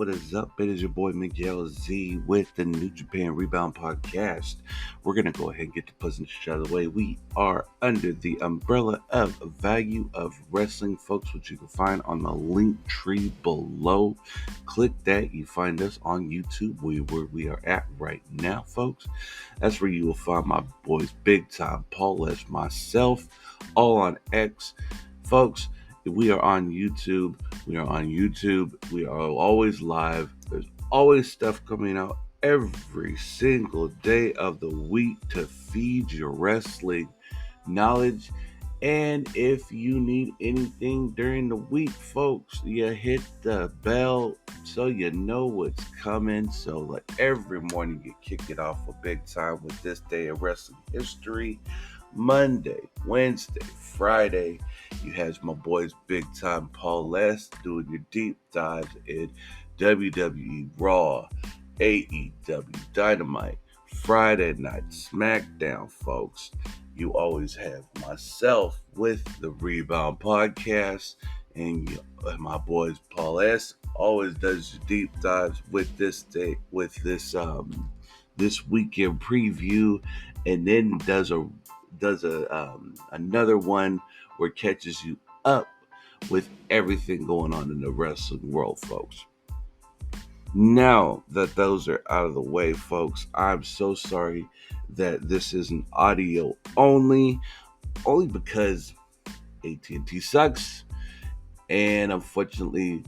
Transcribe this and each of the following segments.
What is up? It is your boy Miguel Z with the new Japan Rebound Podcast. We're going to go ahead and get the pleasant shit out of the way. We are under the umbrella of Value of Wrestling, folks, which you can find on the link tree below. Click that. You find us on YouTube, where we are at right now, folks. That's where you will find my boys Big Time, Paul S, myself, all on X. Folks, we are on YouTube. We are always live. There's always stuff coming out every single day of the week to feed your wrestling knowledge. And if you need anything during the week, folks, you hit the bell so you know what's coming. So like every morning you kick it off a big time with this day of wrestling history. Monday, Wednesday, Friday, you have my boys Big Time Paul S doing your deep dives in WWE Raw, AEW Dynamite, Friday Night SmackDown, folks. You always have myself with the Rebound Podcast, and my boys Paul S always does your deep dives with this weekend preview, and then does another one where it catches you up with everything going on in the wrestling world, folks. Now that those are out of the way, folks, I'm so sorry that this is an audio only because AT&T sucks, and unfortunately,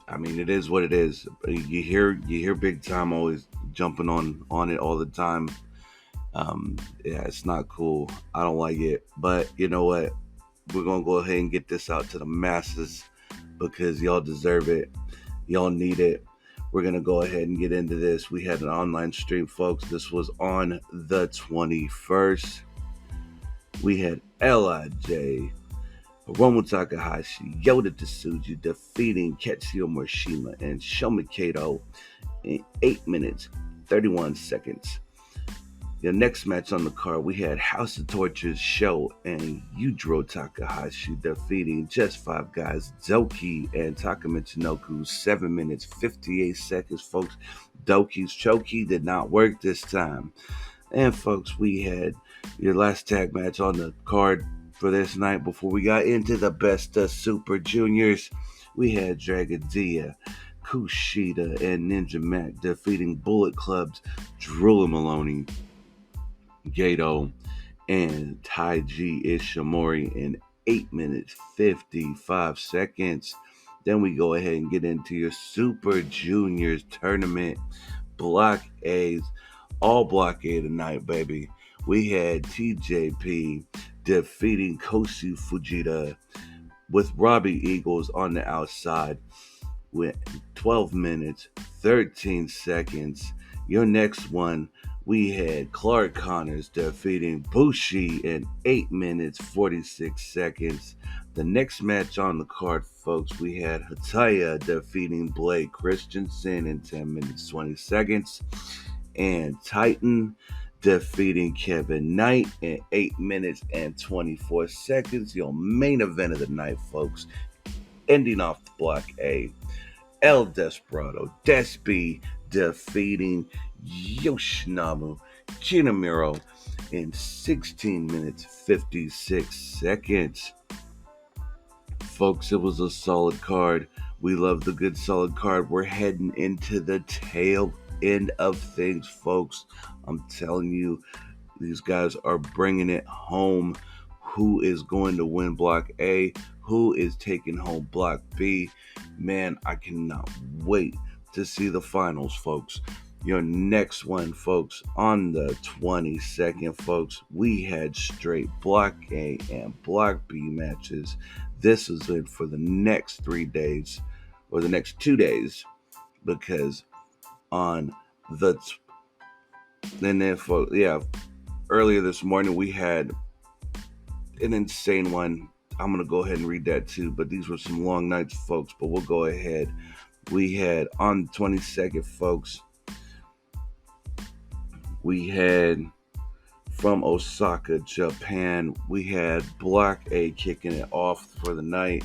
I mean, it is what it is. You hear Big Time always jumping on it all the time. Yeah, it's not cool. I don't like it, but you know what? We're gonna go ahead and get this out to the masses because y'all deserve it. Y'all need it. We're gonna go ahead and get into this. We had an online stream, folks. This was on the 21st. We had LIJ, Hiromu Takahashi, Yota Tsuji defeating Ketsuya Morishima and Shoma Kato in 8 minutes, 31 seconds. The next match on the card, we had House of Torture's Show and Yujiro Takahashi defeating Just Five Guys, Doki and Taka Michinoku, 7 minutes, 58 seconds, folks. Doki's Choki did not work this time. And, folks, we had your last tag match on the card for this night before we got into the best of Super Juniors. We had Dragadia, Kushida, and Ninja Mac defeating Bullet Club's Drew Maloney, Gato, and Taiji Ishimori in 8 minutes 55 seconds. Then we go ahead and get into your Super Juniors tournament Block A's, all Block A tonight, baby. We had TJP defeating Kosu Fujita with Robbie Eagles on the outside with 12 minutes 13 seconds. Your next one, we had Clark Connors defeating Bushi in 8 minutes 46 seconds. The next match on the card, folks, we had Hataya defeating Blake Christensen in 10 minutes 20 seconds. And Titan defeating Kevin Knight in 8 minutes and 24 seconds. Your main event of the night, folks. Ending off the Block A, El Desperado Despi defeating Yoshinobu Kinamiro in 16 minutes 56 seconds. Folks, it was a solid card. We love the good solid card. We're heading into the tail end of things, folks. I'm telling you, these guys are bringing it home. Who is going to win Block A? Who is taking home Block B? Man, I cannot wait to see the finals, folks. Your next one, folks, on the 22nd, folks, we had straight Block A and Block B matches. This is it for the next 3 days, or the next 2 days, because on the earlier this morning we had an insane one. I'm gonna go ahead and read that too, but these were some long nights, folks. But we'll go ahead. We had on the 22nd, folks, we had from Osaka, Japan, we had Block A kicking it off for the night.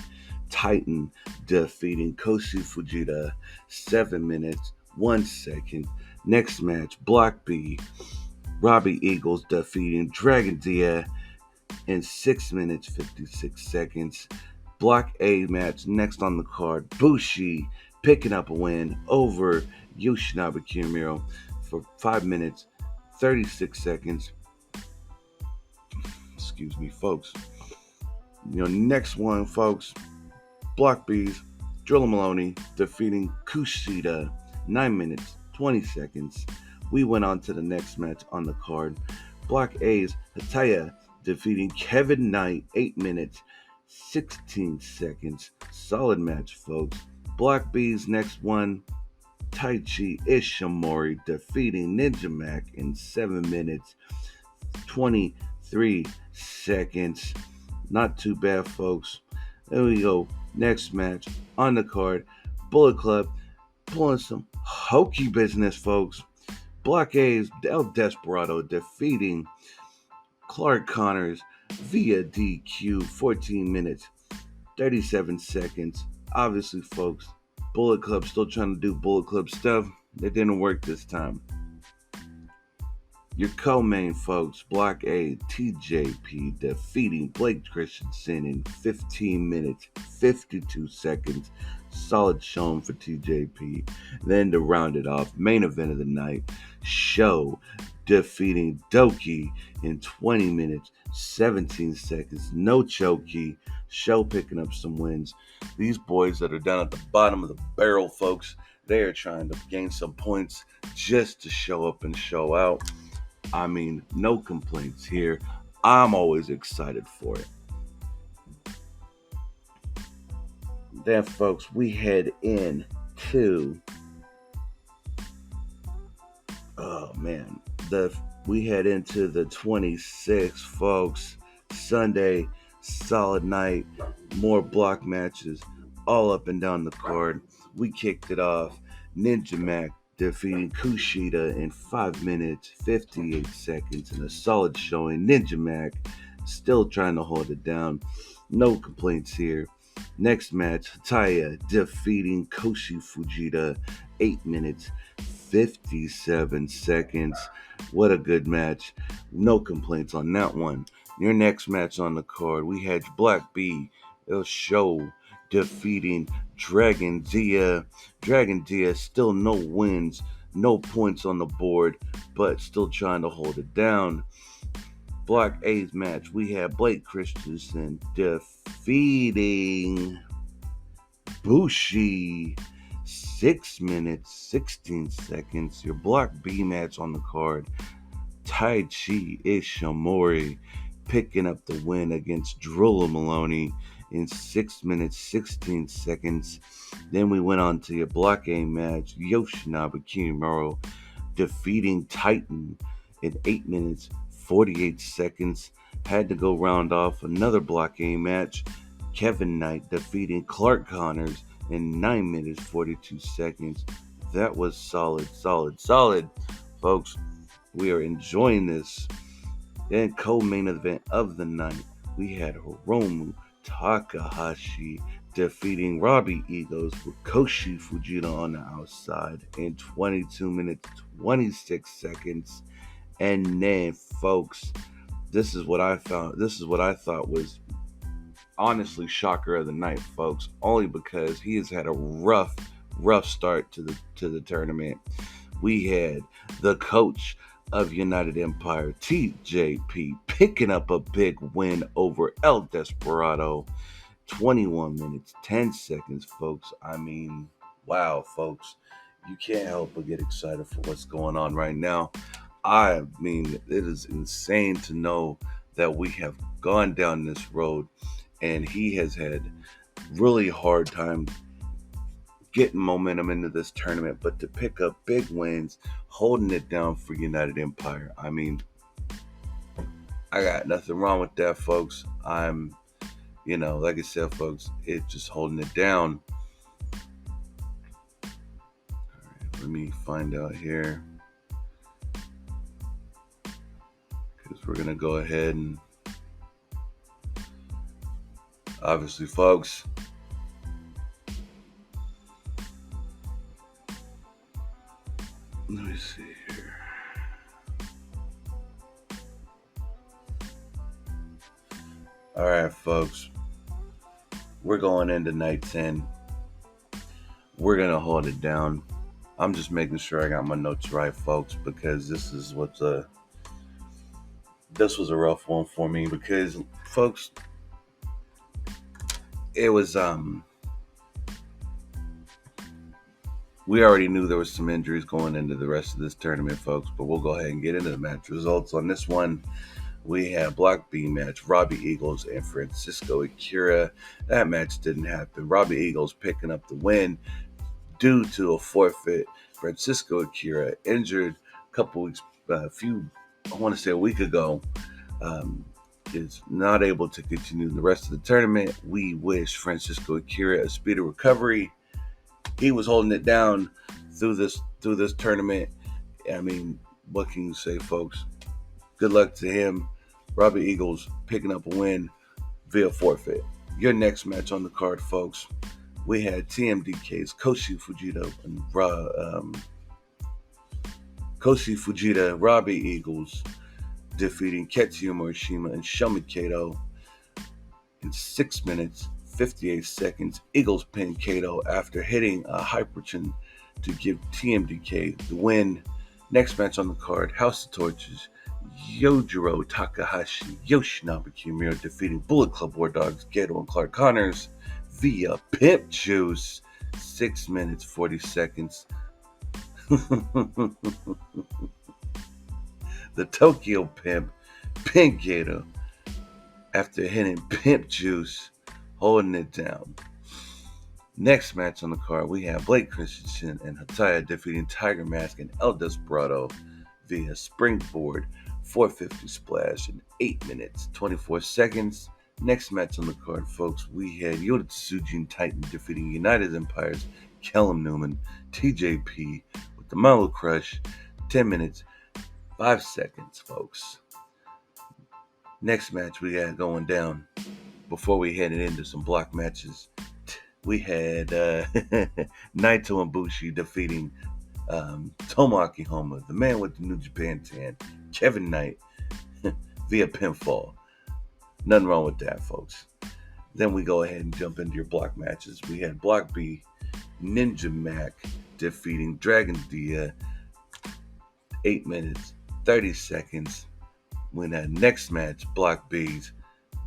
Titan defeating Koshi Fujita 7 minutes 1 second. Next match, Block B, Robbie Eagles defeating Dragon Dia in 6 minutes 56 seconds. Block A match next on the card, Bushi picking up a win over Yoshinobu Kiyomiya for 5 minutes 36 seconds. Excuse me, folks. Next one, folks, Block B's Drilla Maloney defeating Kushida 9 minutes 20 seconds. We went on to the next match on the card. Block A's Hataya defeating Kevin Knight 8 minutes 16 seconds. Solid match, folks. Block B's next one, Taichi Ishimori defeating Ninja Mac in 7 minutes 23 seconds. Not too bad, folks. There we go. Next match on the card, Bullet Club pulling some hokey business, folks. Block A's El Desperado defeating Clark Connors via DQ 14 minutes 37 seconds. Obviously, folks, Bullet Club still trying to do Bullet Club stuff. It didn't work this time. Your co-main, folks, Block A, TJP defeating Blake Christensen in 15 minutes, 52 seconds. Solid showing for TJP. Then to round it off, main event of the night, Show defeating Doki in 20 minutes, 17 seconds. No chokey. Show picking up some wins. These boys that are down at the bottom of the barrel, folks, they are trying to gain some points just to show up and show out. I mean, no complaints here. I'm always excited for it. Then, folks, we head into we head into the 26th, folks. Sunday, solid night, more block matches all up and down the card. We kicked it off. Ninja Mac defeating Kushida in 5 minutes, 58 seconds in a solid showing. Ninja Mac still trying to hold it down. No complaints here. Next match, Hataya defeating Koshi Fujita, 8 minutes, 57 seconds. What a good match. No complaints on that one. Your next match on the card, we had Black B, El Show defeating Dragon Dia. Dragon Dia still no wins, no points on the board, but still trying to hold it down. Block A's match, we had Blake Christensen defeating Bushi 6 minutes 16 seconds. Your Block B match on the card, Taichi Ishimori picking up the win against Drilla Maloney in 6 minutes 16 seconds. Then we went on to your Block A match, Yoshinobu Kiyomiya defeating Titan in 8 minutes 48 seconds. Had to go round off another Block A match, Kevin Knight defeating Clark Connors in 9 minutes 42 seconds. That was solid, folks. We are enjoying this. Then co-main event of the night, we had Hiromu Takahashi defeating Robbie Eagles with Koshi Fujita on the outside in 22 minutes 26 seconds. And then, folks, this is what I thought was honestly shocker of the night, folks, only because he has had a rough start to the tournament. We had the coach of United Empire, TJP, picking up a big win over El Desperado, 21 minutes 10 seconds, folks. I mean, wow, folks, you can't help but get excited for what's going on right now. I mean, it is insane to know that we have gone down this road, and he has had really hard time getting momentum into this tournament, but to pick up big wins, holding it down for United Empire. I mean, I got nothing wrong with that, folks. I'm, like I said, folks, it's just holding it down. All right, let me find out here, because we're going to go ahead and obviously, folks, folks. We're going into night 10. We're going to hold it down. I'm just making sure I got my notes right, folks, because this was a rough one for me because, folks, it was, we already knew there was some injuries going into the rest of this tournament, folks, but we'll go ahead and get into the match results. On this one, we had Block B match, Robbie Eagles and Francisco Akira. That match didn't happen. Robbie Eagles picking up the win due to a forfeit. Francisco Akira injured a week ago, is not able to continue the rest of the tournament. We wish Francisco Akira a speedy recovery. He was holding it down through this tournament. I mean, what can you say, folks? Good luck to him. Robbie Eagles picking up a win via forfeit. Your next match on the card, folks, we had TMDK's Koshi Fujita, Robbie Eagles defeating Ketsuya Morishima and Shomi Kato in 6 minutes, 58 seconds. Eagles pinned Kato after hitting a hyperchin to give TMDK the win. Next match on the card, House of Torches, Yojiro Takahashi, Yoshinobu Kimura defeating Bullet Club War Dogs, Geto and Clark Connors via Pimp Juice. 6 minutes, 40 seconds. The Tokyo Pimp pinned Geto after hitting Pimp Juice, holding it down. Next match on the card, we have Blake Christensen and Hataya defeating Tiger Mask and El Desperado via Springboard 450 splash in 8 minutes, 24 seconds. Next match on the card, folks, we had Yota Tsuji and Titan defeating United Empire's Kellum Newman, TJP with the Malo Crush, 10 minutes, 5 seconds, folks. Next match we had going down before we headed into some block matches. We had Naito and Bushi defeating Tomoaki Honma, the man with the New Japan tan, Kevin Knight via pinfall. Nothing wrong with that, folks. Then we go ahead and jump into your block matches. We had Block B, Ninja Mac defeating Dragon Dia, 8 minutes, 30 seconds. When that next match, Block B's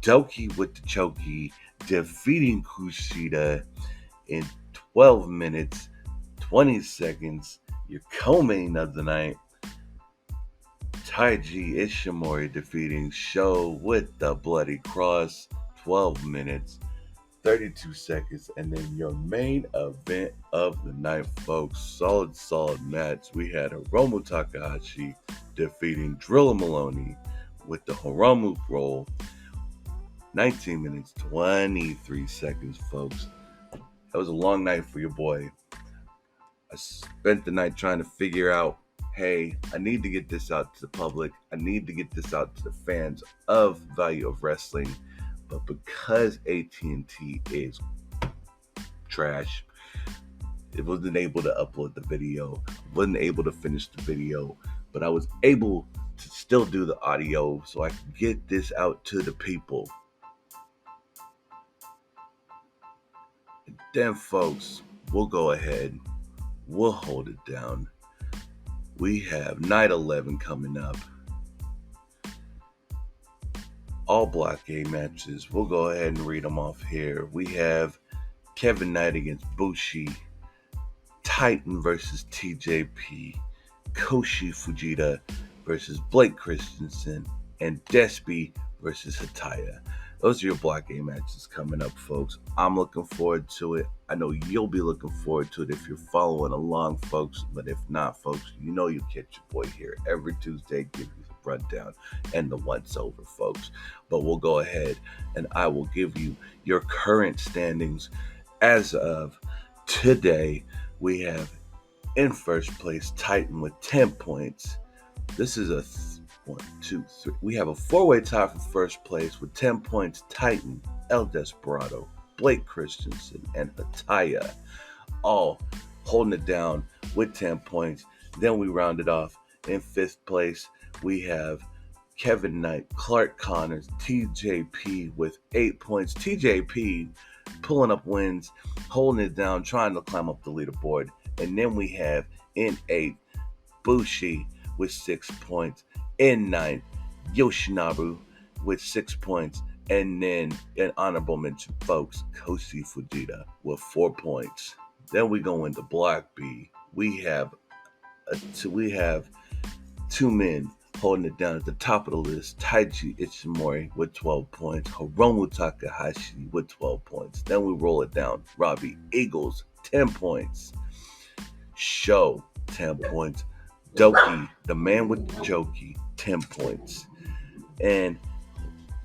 Doki with the Choki defeating Kushida in 12 minutes, 20 seconds. Your co-main of the night, Taiji Ishimori defeating Sho with the Bloody Cross, 12 minutes, 32 seconds. And then your main event of the night, folks, solid match. We had Hiromu Takahashi defeating Drilla Maloney with the Hiromu roll, 19 minutes, 23 seconds, folks. That was a long night for your boy. I spent the night trying to figure out, hey, I need to get this out to the public. I need to get this out to the fans of Value of Wrestling. But because AT&T is trash, it wasn't able to upload the video. Wasn't able to finish the video. But I was able to still do the audio so I could get this out to the people. And then, folks, we'll go ahead. We'll hold it down. We have Night 11 coming up. All Block A matches. We'll go ahead and read them off here. We have Kevin Knight against Bushi, Titan versus TJP, Koshi Fujita versus Blake Christensen, and Despy versus Hataya. Those are your Block A matches coming up, folks. I'm looking forward to it. I know you'll be looking forward to it if you're following along, folks. But if not, folks, you know you catch your boy here every Tuesday, give you the rundown and the once over, folks. But we'll go ahead and I will give you your current standings. As of today, we have in first place Titan with 10 points. This is a 1, 2, 3. We have a four-way tie for first place with 10 points. Titan, El Desperado, Blake Christensen, and Hataya all holding it down with 10 points. Then we rounded off in fifth place. We have Kevin Knight, Clark Connors, TJP with 8 points. TJP pulling up wins, holding it down, trying to climb up the leaderboard. And then we have in 8th, Bushi with 6 points. In 9th, Yoshinobu with 6 points. And then an honorable mention, folks, Koshi Fujita with 4 points. Then we go into Block B. We have two men holding it down at the top of the list. Taiji Ichimori with 12 points. Hiromu Takahashi with 12 points. Then we roll it down. Robbie Eagles, 10 points. Sho, 10 points. Doki, the man with the Joki, 10 points. And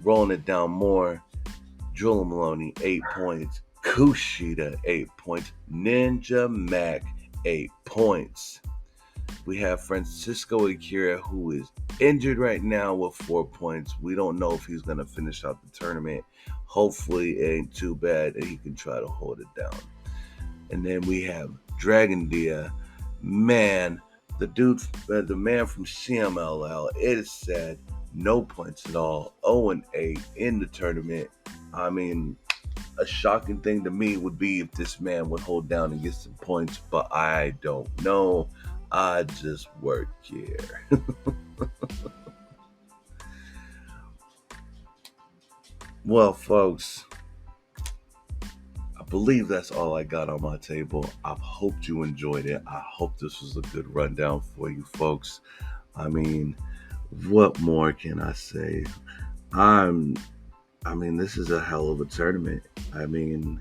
rolling it down more, Julian Maloney, 8 points. Kushida, 8 points. Ninja Mac, 8 points. We have Francisco Akira, who is injured right now with 4 points. We don't know if he's going to finish out the tournament. Hopefully it ain't too bad and he can try to hold it down. And then we have Dragon Dia. Man, the man from CMLL, it is sad. No points at all. 0-8 in the tournament. I mean, a shocking thing to me would be if this man would hold down and get some points, but I don't know. I just work here. Well, folks, I believe that's all I got on my table. I hope you enjoyed it. I hope this was a good rundown for you folks. I mean, what more can I say? This is a hell of a tournament. I mean,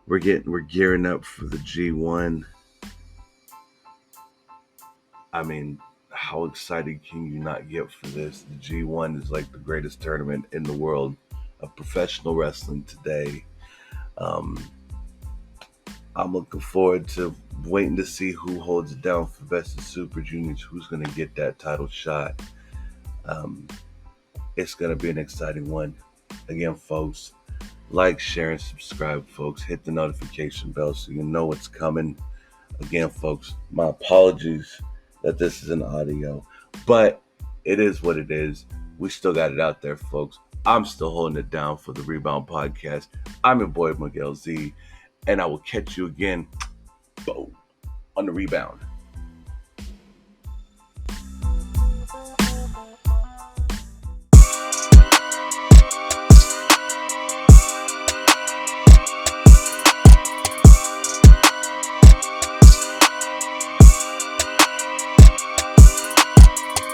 we're gearing up for the G1. I mean, how excited can you not get for this? The G1 is like the greatest tournament in the world of professional wrestling today. I'm looking forward to waiting to see who holds it down for Best of Super Juniors, who's going to get that title shot. It's going to be an exciting one. Again, folks, like, share, and subscribe, folks. Hit the notification bell so you know what's coming. Again, folks, my apologies that this is an audio, but it is what it is. We still got it out there, folks. I'm still holding it down for the Rebound Podcast. I'm your boy, Miguel Z, and I will catch you again, boom, on the Rebound.